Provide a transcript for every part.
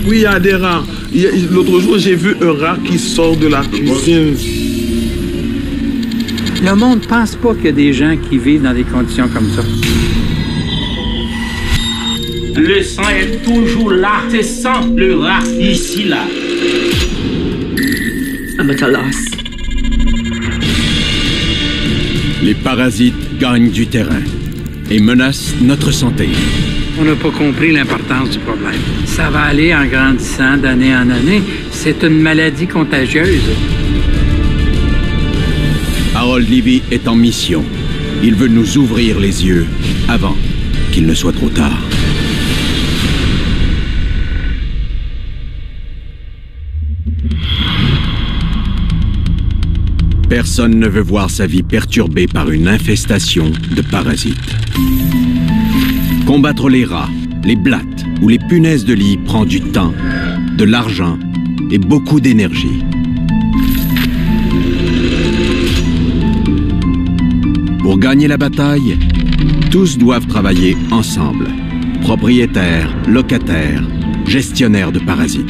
Oui, il y a des rats. L'autre jour, j'ai vu un rat qui sort de la cuisine. Le monde ne pense pas qu'il y a des gens qui vivent dans des conditions comme ça. Le sang est toujours là. C'est sang, le rat, ici, là. I'm at a loss. Les parasites gagnent du terrain et menacent notre santé. On n'a pas compris l'importance du problème. Ça va aller en grandissant d'année en année. C'est une maladie contagieuse. Harold Levy est en mission. Il veut nous ouvrir les yeux avant qu'il ne soit trop tard. Personne ne veut voir sa vie perturbée par une infestation de parasites. Combattre les rats, les blattes ou les punaises de lit prend du temps, de l'argent et beaucoup d'énergie. Pour gagner la bataille, tous doivent travailler ensemble. Propriétaires, locataires, gestionnaires de parasites.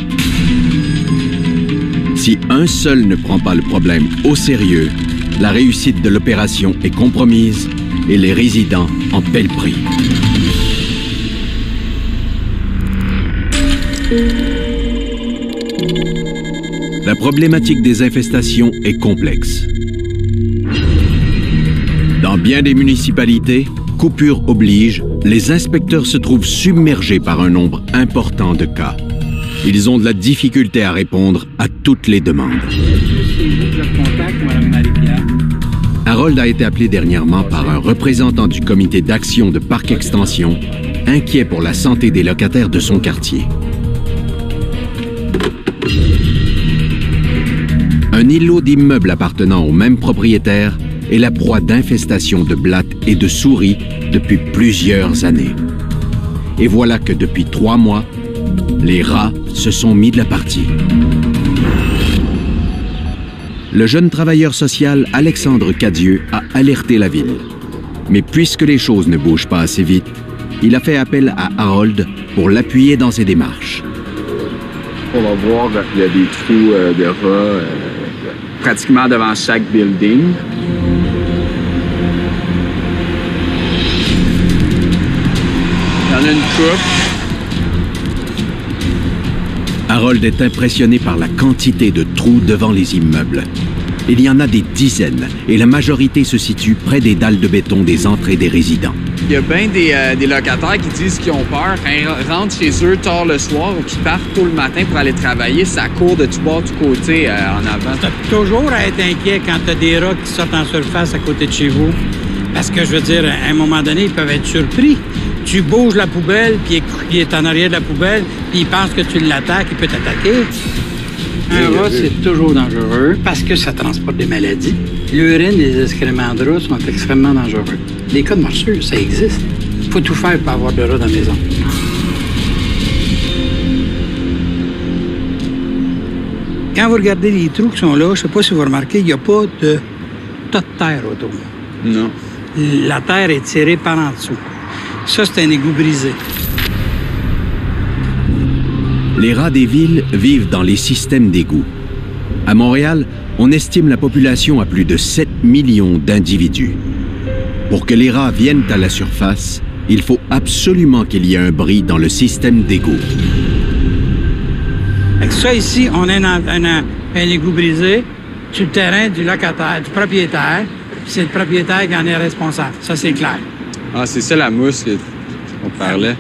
Si un seul ne prend pas le problème au sérieux, la réussite de l'opération est compromise et les résidents en paient le prix. La problématique des infestations est complexe. Dans bien des municipalités, coupure oblige, les inspecteurs se trouvent submergés par un nombre important de cas. Ils ont de la difficulté à répondre à toutes les demandes. Harold a été appelé dernièrement par un représentant du comité d'action de Parc Extension, inquiet pour la santé des locataires de son quartier. Un îlot d'immeubles appartenant au même propriétaire est la proie d'infestations de blattes et de souris depuis plusieurs années. Et voilà que depuis 3 mois, les rats se sont mis de la partie. Le jeune travailleur social Alexandre Cadieux a alerté la ville. Mais puisque les choses ne bougent pas assez vite, il a fait appel à Harold pour l'appuyer dans ses démarches. On va voir qu'il y a des trous de rats pratiquement devant chaque building. Il y en a une coupe. Harold est impressionné par la quantité de trous devant les immeubles. Il y en a des dizaines et la majorité se situe près des dalles de béton des entrées des résidents. Il y a bien des locataires qui disent qu'ils ont peur quand ils rentrent chez eux tard le soir ou qu'ils partent tôt le matin pour aller travailler. Ça court de tout bord, tout côté en avant. T'as toujours à être inquiet quand t'as des rats qui sortent en surface à côté de chez vous. Parce que, je veux dire, à un moment donné, ils peuvent être surpris. Tu bouges la poubelle, puis il est en arrière de la poubelle, puis il pense que tu l'attaques, il peut t'attaquer. Un rat, c'est toujours dangereux parce que ça transporte des maladies. L'urine et les excréments de rats sont extrêmement dangereux. Les cas de morsure, ça existe. Il faut tout faire pour avoir de rats dans la maison. Quand vous regardez les trous qui sont là, je ne sais pas si vous remarquez, il n'y a pas de tas de terre autour. Non. La terre est tirée par en dessous. Ça, c'est un égout brisé. Les rats des villes vivent dans les systèmes d'égouts. À Montréal, on estime la population à plus de 7 millions d'individus. Pour que les rats viennent à la surface, il faut absolument qu'il y ait un bris dans le système d'égouts. Avec ça, ici, on a un égout brisé sur le terrain du locataire, du propriétaire. C'est le propriétaire qui en est responsable. Ça, c'est clair. Ah, c'est ça la mousse qu'on parlait.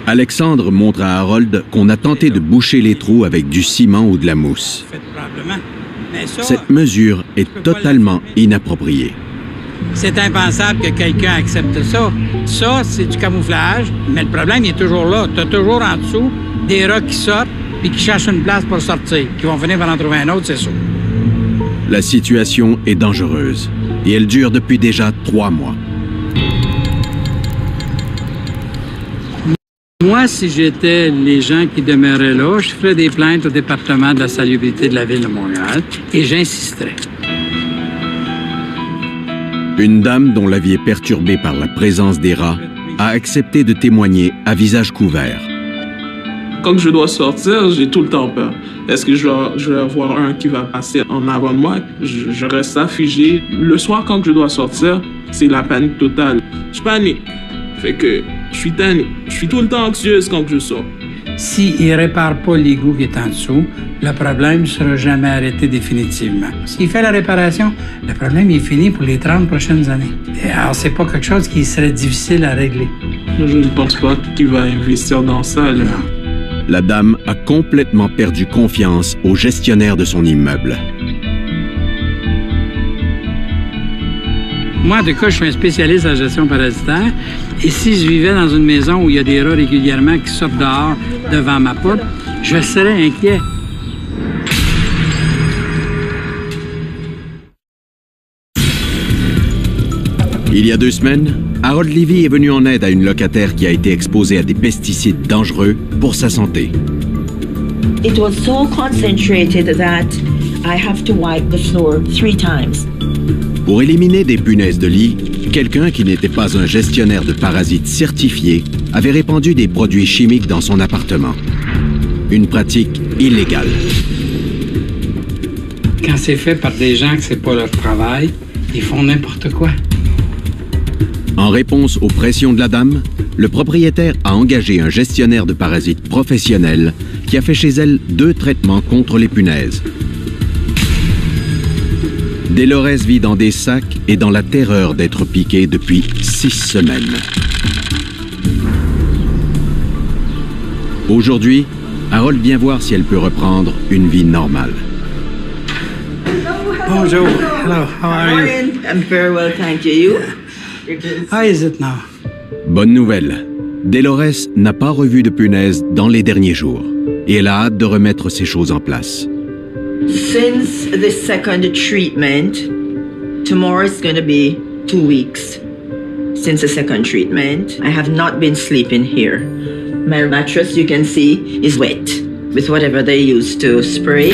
Alexandre montre à Harold qu'on a tenté de boucher les trous avec du ciment ou de la mousse. Cette mesure est totalement inappropriée. C'est impensable que quelqu'un accepte ça. Ça, c'est du camouflage, mais le problème il est toujours là. Tu as toujours en dessous des rats qui sortent et qui cherchent une place pour sortir, qui vont venir par en trouver un autre, c'est sûr. La situation est dangereuse et elle dure depuis déjà 3 mois. Moi, si j'étais les gens qui demeuraient là, je ferais des plaintes au département de la salubrité de la Ville de Montréal et j'insisterais. Une dame dont la vie est perturbée par la présence des rats a accepté de témoigner à visage couvert. Quand je dois sortir, j'ai tout le temps peur. Est-ce que je vais avoir un qui va passer en avant de moi? Je reste là, figé. Le soir, quand je dois sortir, c'est la panique totale. Je panique. Fait que je suis tanné. Je suis tout le temps anxieuse quand je sors. S'il ne répare pas l'égout qui est en dessous, le problème ne sera jamais arrêté définitivement. S'il fait la réparation, le problème est fini pour les 30 prochaines années. Et alors, c'est pas quelque chose qui serait difficile à régler. Je ne pense pas qu'il va investir dans ça, là. La dame a complètement perdu confiance au gestionnaire de son immeuble. Moi, en tout cas, je suis un spécialiste en gestion parasitaire. Et si je vivais dans une maison où il y a des rats régulièrement qui sortent dehors devant ma porte, je serais inquiet. Il y a 2 semaines, Harold Levy est venu en aide à une locataire qui a été exposée à des pesticides dangereux pour sa santé. It was so concentrated that I have to wipe the floor 3 times. Pour éliminer des punaises de lit, quelqu'un qui n'était pas un gestionnaire de parasites certifié avait répandu des produits chimiques dans son appartement. Une pratique illégale. Quand c'est fait par des gens que c'est pas leur travail, ils font n'importe quoi. En réponse aux pressions de la dame, le propriétaire a engagé un gestionnaire de parasites professionnel qui a fait chez elle 2 traitements contre les punaises. Delores vit dans des sacs et dans la terreur d'être piqué depuis 6 semaines. Aujourd'hui, Harold vient voir si elle peut reprendre une vie normale. Bonjour. Hello. How are you? I'm very well, thank you. How is it now? Bonne nouvelle. Delores n'a pas revu de punaise dans les derniers jours et elle a hâte de remettre ces choses en place. Since the second treatment, tomorrow is going to be 2 weeks. Since the second treatment, I have not been sleeping here. My mattress, you can see, is wet with whatever they use to spray.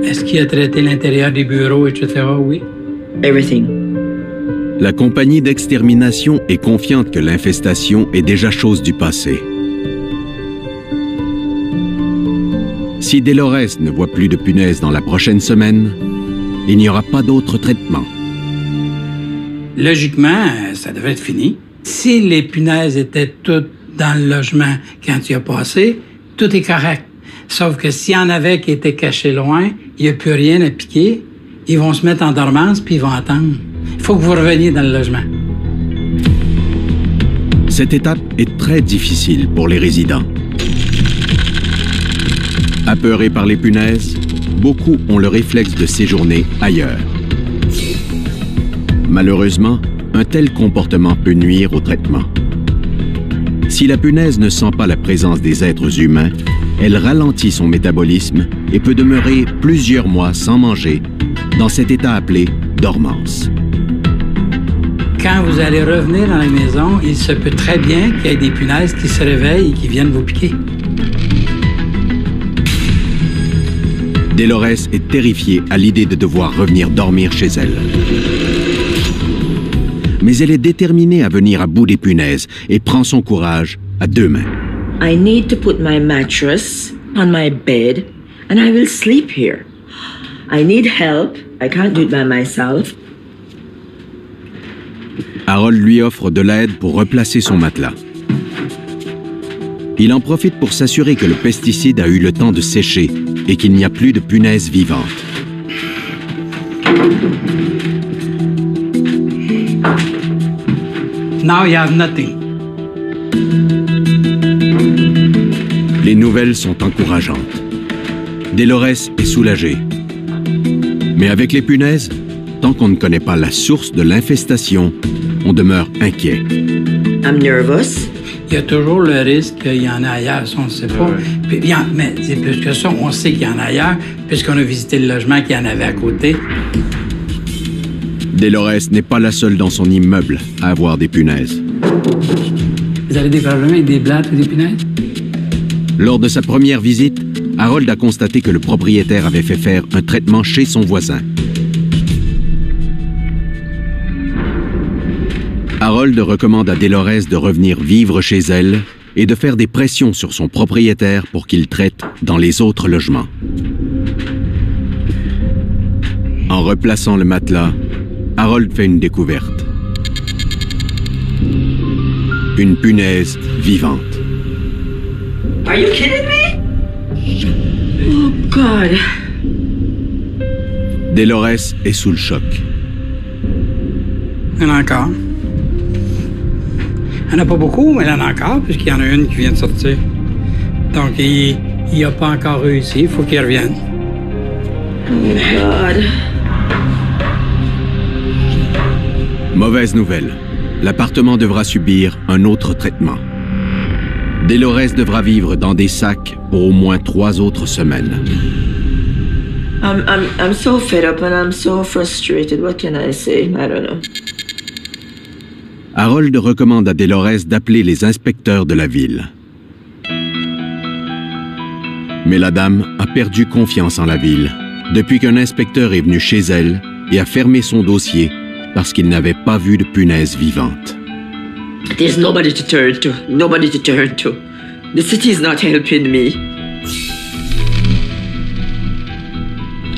Est-ce qu'il a traité l'intérieur des bureaux, etc.? Oui. Everything. La compagnie d'extermination est confiante que l'infestation est déjà chose du passé. Si Delores ne voit plus de punaises dans la prochaine semaine, il n'y aura pas d'autre traitement. Logiquement, ça devrait être fini. Si les punaises étaient toutes dans le logement quand tu as passé, tout est correct. Sauf que s'il y en avait qui étaient cachés loin, il n'y a plus rien à piquer, ils vont se mettre en dormance puis ils vont attendre. Il faut que vous reveniez dans le logement. Cette étape est très difficile pour les résidents. Apeurés par les punaises, beaucoup ont le réflexe de séjourner ailleurs. Malheureusement, un tel comportement peut nuire au traitement. Si la punaise ne sent pas la présence des êtres humains, elle ralentit son métabolisme et peut demeurer plusieurs mois sans manger, dans cet état appelé dormance. Quand vous allez revenir dans la maison, il se peut très bien qu'il y ait des punaises qui se réveillent et qui viennent vous piquer. Delores est terrifiée à l'idée de devoir revenir dormir chez elle. Mais elle est déterminée à venir à bout des punaises et prend son courage à 2 mains. I need to put my mattress on my bed and I will sleep here. I need help. I can't do it by myself. Harold lui offre de l'aide pour replacer son matelas. Il en profite pour s'assurer que le pesticide a eu le temps de sécher et qu'il n'y a plus de punaises vivantes. Now you have nothing. Les nouvelles sont encourageantes. Delores est soulagée. Mais avec les punaises, tant qu'on ne connaît pas la source de l'infestation, on demeure inquiet. I'm nervous. Il y a toujours le risque qu'il y en a ailleurs, ça on ne sait pas. Puis, bien, mais c'est plus que ça, on sait qu'il y en a ailleurs, puisqu'on a visité le logement qu'il y en avait à côté. Delores n'est pas la seule dans son immeuble à avoir des punaises. Vous avez des problèmes avec des blattes ou des punaises? Lors de sa première visite, Harold a constaté que le propriétaire avait fait faire un traitement chez son voisin. Harold recommande à Dolores de revenir vivre chez elle et de faire des pressions sur son propriétaire pour qu'il traite dans les autres logements. En replaçant le matelas, Harold fait une découverte. Une punaise vivante. Are you kidding me? Oh God. Dolores est sous le choc. Il y en a encore. Il n'y en a pas beaucoup, mais il y en a encore, puisqu'il y en a une qui vient de sortir. Donc, il n'a pas encore réussi. Il faut qu'il revienne. Oh God. Mauvaise nouvelle. L'appartement devra subir un autre traitement. Dolores devra vivre dans des sacs pour au moins 3 autres semaines. I'm so fed up and I'm so frustrated. What can I say? I don't know. Harold recommande à Dolores d'appeler les inspecteurs de la ville. Mais la dame a perdu confiance en la ville depuis qu'un inspecteur est venu chez elle et a fermé son dossier parce qu'il n'avait pas vu de punaise vivante. There's nobody to turn to. Nobody to turn to. The city is not helping me.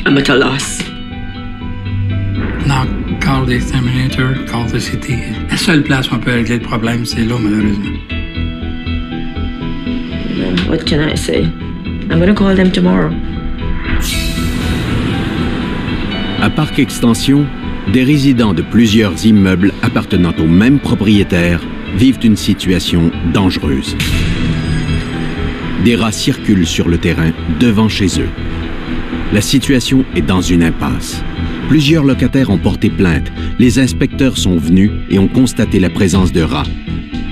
I'm at a loss. Non, call the exterminator, call the city. La seule place où on peut régler le problème, c'est là, malheureusement. What can I say? I'm gonna call them tomorrow. À Parc Extension, des résidents de plusieurs immeubles appartenant au même propriétaire vivent une situation dangereuse. Des rats circulent sur le terrain devant chez eux. La situation est dans une impasse. Plusieurs locataires ont porté plainte. Les inspecteurs sont venus et ont constaté la présence de rats.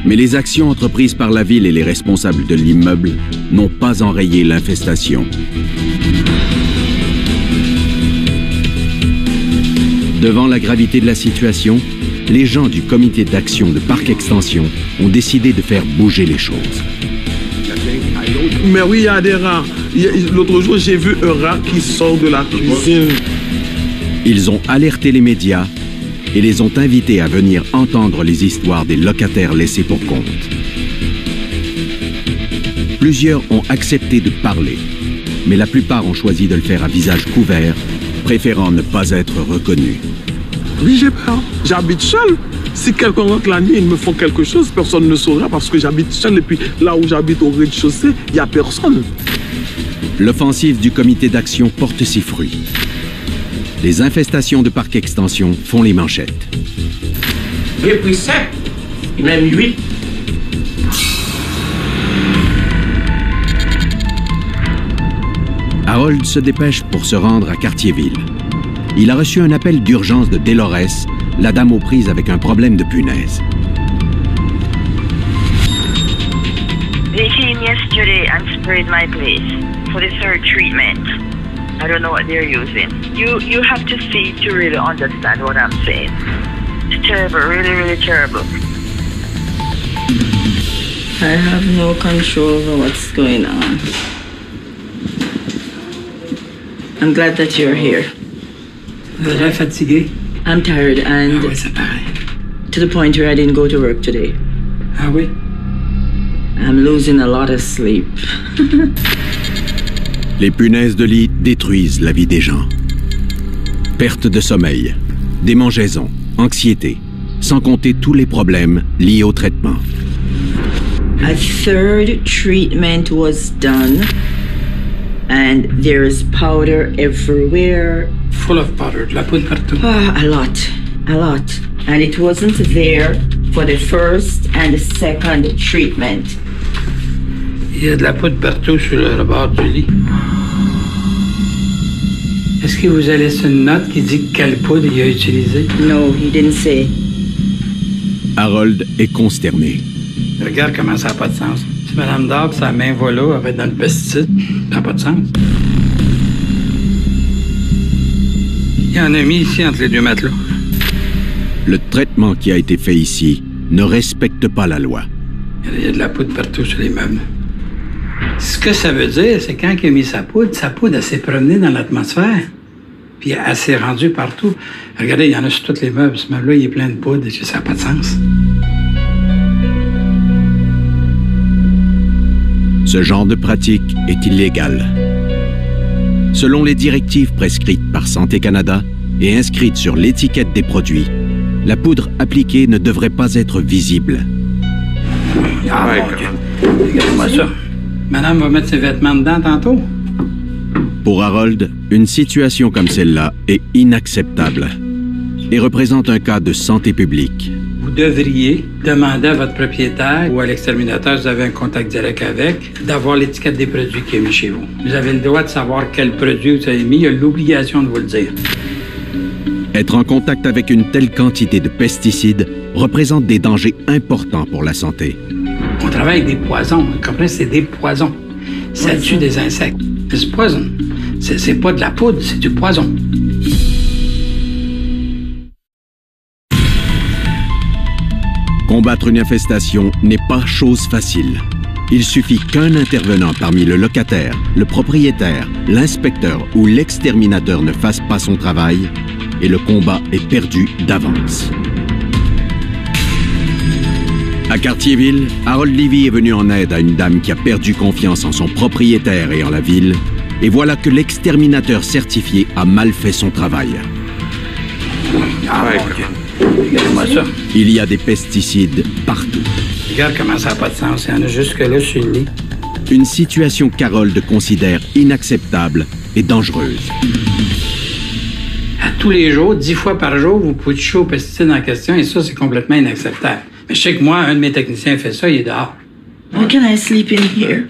Mais les actions entreprises par la ville et les responsables de l'immeuble n'ont pas enrayé l'infestation. Devant la gravité de la situation, les gens du comité d'action de Parc Extension ont décidé de faire bouger les choses. Mais oui, il y a des rats. L'autre jour, j'ai vu un rat qui sort de la cuisine. Ils ont alerté les médias et les ont invités à venir entendre les histoires des locataires laissés pour compte. Plusieurs ont accepté de parler, mais la plupart ont choisi de le faire à visage couvert, préférant ne pas être reconnus. Oui, j'ai peur. J'habite seul. Si quelqu'un rentre la nuit, ils me font quelque chose, personne ne saura parce que j'habite seul. Et puis là où j'habite au rez-de-chaussée, il n'y a personne. L'offensive du comité d'action porte ses fruits. Les infestations de Parc Extension font les manchettes. J'ai pris 7, et même 8. Harold se dépêche pour se rendre à Cartierville. Il a reçu un appel d'urgence de Dolores, la dame aux prises avec un problème de punaise. They came yesterday and sprayed my place for the third treatment. I don't know what they're using. You have to see to really understand what I'm saying. It's terrible, really, really terrible. I have no control over what's going on. I'm glad that you're here. Vous êtes fatigué? I'm tired and Ah oui, c'est pareil. to the point where I didn't go to work today. Ah oui? I'm losing a lot of sleep. Les punaises de lit détruisent la vie des gens. Perte de sommeil, démangeaisons, anxiété, sans compter tous les problèmes liés au traitement. A third treatment was done and there's powder everywhere. Full of powder, de la poudre partout. A lot. And it wasn't there for the first and the second treatment. Il y a de la poudre partout sur le rebord du lit. Est-ce qu'il vous a laissé une note qui dit quelle poudre il a utilisée? No, he didn't say. Harold est consterné. Regarde comment ça n'a pas de sens. Si Mme Dawes, sa main va là, elle va être dans le pesticide. Ça n'a pas de sens. Il y en a mis ici entre les deux matelas. Le traitement qui a été fait ici ne respecte pas la loi. Il y a de la poudre partout sur les meubles. Ce que ça veut dire, c'est quand il a mis sa poudre, elle s'est promenée dans l'atmosphère. Puis elle s'est rendue partout. Regardez, il y en a sur tous les meubles. Ce meuble-là, il est plein de poudre. Ça n'a pas de sens. Ce genre de pratique est illégal. Selon les directives prescrites par Santé Canada et inscrites sur l'étiquette des produits, la poudre appliquée ne devrait pas être visible. Ah, mon Dieu. Regarde-moi ça. Madame va mettre ses vêtements dedans tantôt? Pour Harold, une situation comme celle-là est inacceptable et représente un cas de santé publique. Vous devriez demander à votre propriétaire ou à l'exterminateur, si vous avez un contact direct avec, d'avoir l'étiquette des produits qu'il a mis chez vous. Vous avez le droit de savoir quel produit vous avez mis, il a l'obligation de vous le dire. Être en contact avec une telle quantité de pesticides représente des dangers importants pour la santé. On travaille avec des poisons, vous comprenez, c'est des poisons. Ça tue des insectes. C'est poison. C'est pas de la poudre, c'est du poison. Combattre une infestation n'est pas chose facile. Il suffit qu'un intervenant parmi le locataire, le propriétaire, l'inspecteur ou l'exterminateur ne fasse pas son travail et le combat est perdu d'avance. À Cartierville, Harold Levy est venu en aide à une dame qui a perdu confiance en son propriétaire et en la ville, et voilà que l'exterminateur certifié a mal fait son travail. Ah, mon Dieu. Regarde-moi ça. Il y a des pesticides partout. Regarde comment ça n'a pas de sens. Il y en a jusque-là sur le lit. Une situation qu'Harold considère inacceptable et dangereuse. À tous les jours, 10 fois par jour, vous pouvez toucher aux pesticides en question, et ça, c'est complètement inacceptable. Mais je sais que moi, un de mes techniciens fait ça, il est dehors. How can I sleep in here?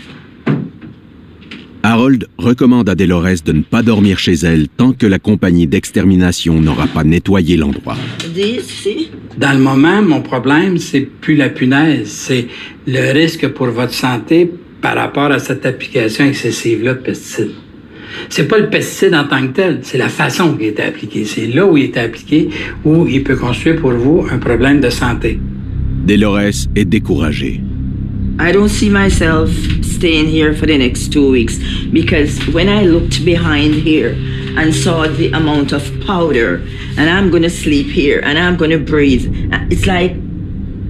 Harold recommande à Delores de ne pas dormir chez elle tant que la compagnie d'extermination n'aura pas nettoyé l'endroit. Dans le moment, mon problème, c'est plus la punaise, c'est le risque pour votre santé par rapport à cette application excessive-là de pesticides. C'est pas le pesticide en tant que tel, c'est la façon qui a été appliqué. C'est là où il est appliqué où il peut constituer pour vous un problème de santé. Delores est découragée. I don't see myself staying here for the next 2 weeks because when I looked behind here and saw the amount of powder and I'm going to sleep here and I'm going to breathe, it's like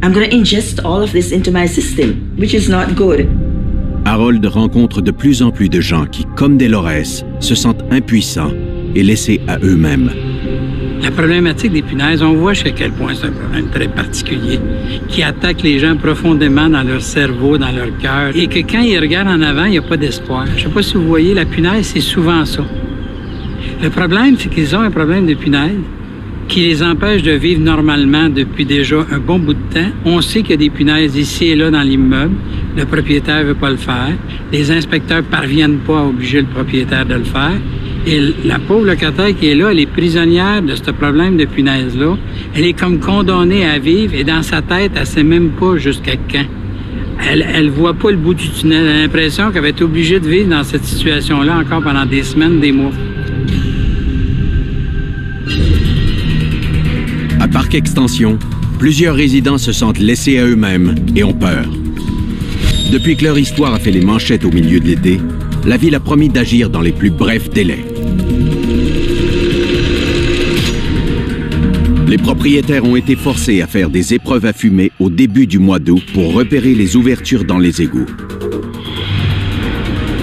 I'm going to ingest all of this into my system, which is not good. Harold rencontre de plus en plus de gens qui, comme Delores, se sentent impuissants et laissés à eux-mêmes. La problématique des punaises, on voit jusqu'à quel point c'est un problème très particulier qui attaque les gens profondément dans leur cerveau, dans leur cœur, et que quand ils regardent en avant, il n'y a pas d'espoir. Je ne sais pas si vous voyez, la punaise, c'est souvent ça. Le problème, c'est qu'ils ont un problème de punaise qui les empêche de vivre normalement depuis déjà un bon bout de temps. On sait qu'il y a des punaises ici et là dans l'immeuble. Le propriétaire ne veut pas le faire. Les inspecteurs ne parviennent pas à obliger le propriétaire de le faire. Et la pauvre locataire qui est là, elle est prisonnière de ce problème de punaise-là. Elle est comme condamnée à vivre et dans sa tête, elle ne sait même pas jusqu'à quand. Elle voit pas le bout du tunnel. Elle a l'impression qu'elle va être obligée de vivre dans cette situation-là encore pendant des semaines, des mois. À Parc Extension, plusieurs résidents se sentent laissés à eux-mêmes et ont peur. Depuis que leur histoire a fait les manchettes au milieu de l'été, la ville a promis d'agir dans les plus brefs délais. Les propriétaires ont été forcés à faire des épreuves à fumée au début du mois d'août pour repérer les ouvertures dans les égouts.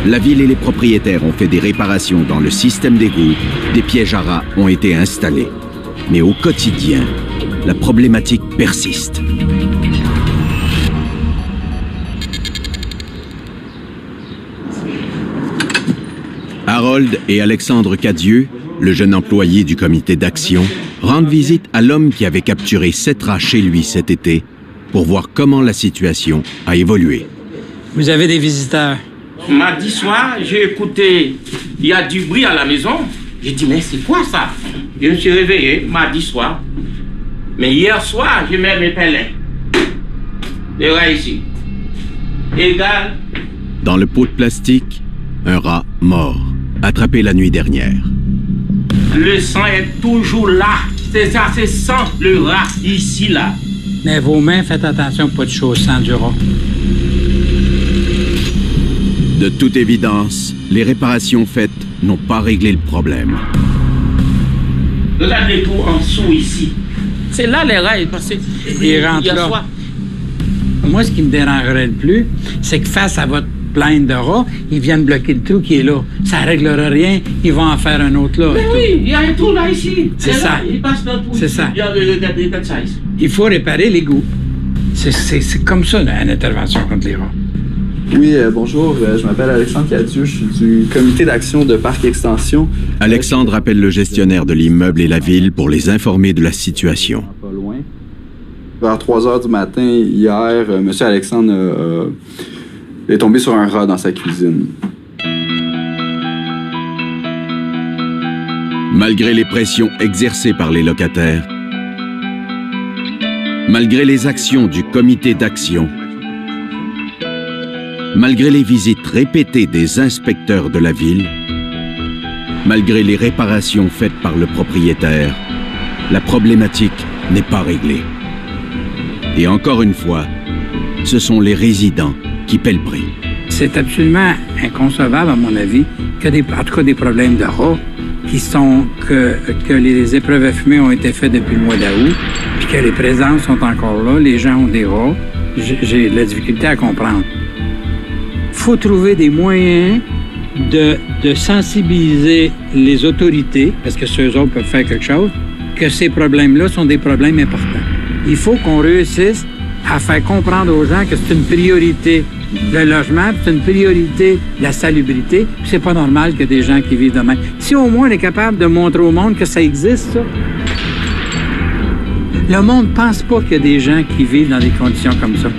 La ville et les propriétaires ont fait des réparations dans le système d'égouts, des pièges à rats ont été installés. Mais au quotidien, la problématique persiste. Harold et Alexandre Cadieux, le jeune employé du comité d'action, rendent visite à l'homme qui avait capturé 7 rats chez lui cet été pour voir comment la situation a évolué. Vous avez des visiteurs. Mardi soir, j'ai écouté, il y a du bruit à la maison. J'ai dit, mais c'est quoi ça? Je me suis réveillé mardi soir. Mais hier soir, je mets mes pèlerins. Les rats ici. Égal. Dans le pot de plastique, un rat mort, attrapé la nuit dernière. Le sang est toujours là. C'est ça, c'est sang, le rat, ici, là. Mais vos mains, faites attention, pas de chaud sang du rat. De toute évidence, les réparations faites n'ont pas réglé le problème. Regardez tout en dessous ici. C'est là les rats, parce que ils rentrent là. Moi, ce qui me dérangerait le plus, c'est que face à votre plaindre de rats, ils viennent bloquer le trou qui est là. Ça ne réglera rien, ils vont en faire un autre là. Mais oui, il y a un trou là ici. C'est ça. Il passe dans le trou. C'est ça. Il y a le ça ici. Il faut réparer l'égout. C'est comme ça, là, une intervention contre les rats. Oui, bonjour, je m'appelle Alexandre Cadieux, je suis du comité d'action de Parc Extension. Alexandre appelle le gestionnaire de l'immeuble et la ville pour les informer de la situation. Pas loin. Vers 3 heures du matin, hier, M. Alexandre est tombé sur un rat dans sa cuisine. Malgré les pressions exercées par les locataires, malgré les actions du comité d'action, malgré les visites répétées des inspecteurs de la ville, malgré les réparations faites par le propriétaire, la problématique n'est pas réglée. Et encore une fois, ce sont les résidents qui paient le prix. C'est absolument inconcevable, à mon avis, en tout cas des problèmes de rats, que les épreuves à fumer ont été faites depuis le mois d'août, puis que les présences sont encore là, les gens ont des rats. J'ai de la difficulté à comprendre. Il faut trouver des moyens de sensibiliser les autorités, parce que ceux autres peuvent faire quelque chose, que ces problèmes-là sont des problèmes importants. Il faut qu'on réussisse à faire comprendre aux gens que c'est une priorité le logement, c'est une priorité la salubrité, puis c'est pas normal que des gens qui vivent de même. Si au moins on est capable de montrer au monde que ça existe, ça, le monde pense pas qu'il y a des gens qui vivent dans des conditions comme ça.